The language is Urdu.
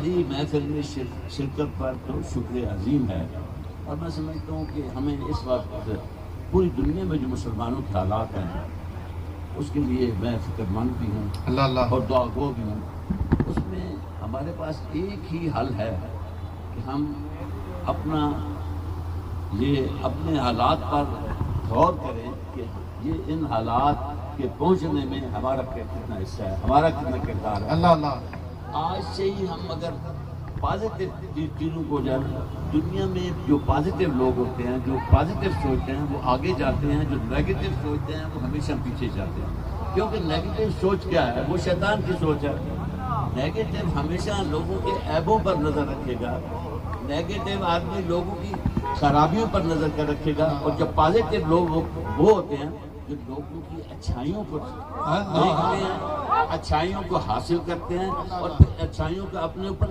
بڑی محفل میں شرکت پر تو شکر عظیم ہے، اور میں سمجھتا ہوں کہ ہمیں اس وقت پوری دنیا میں جو مسلمانوں کے حالات ہیں اس کے لیے میں فکر مند بھی ہوں اللہ اللہ اور دعا گو بھی ہوں۔ اس میں ہمارے پاس ایک ہی حل ہے کہ ہم اپنے حالات پر غور کریں کہ یہ ان حالات کے پہنچنے میں ہمارا کتنا حصہ ہے، ہمارا کتنا کردار ہے۔ اللہ اللہ آج سے ہی ہم اگر پازیٹیو چیزوں کو جانا، دنیا میں جو پازیٹیو لوگ ہوتے ہیں، جو پازیٹیو سوچتے ہیں وہ آگے جاتے ہیں، جو نیگیٹو سوچتے ہیں وہ ہمیشہ پیچھے جاتے ہیں، کیونکہ نیگیٹو سوچ کیا ہے؟ وہ شیطان کی سوچ ہے۔ نیگیٹو ہمیشہ لوگوں کے عیبوں پر نظر رکھے گا، نیگیٹو آدمی لوگوں کی خرابیوں پر نظر کر رکھے گا، اور جب پازیٹیو لوگ وہ ہوتے ہیں جو لوگوں کی اچھائیوں کو دیکھتے ہیں، اچھائیوں کو حاصل کرتے ہیں اور پھر اچھائیوں کا اپنے اوپر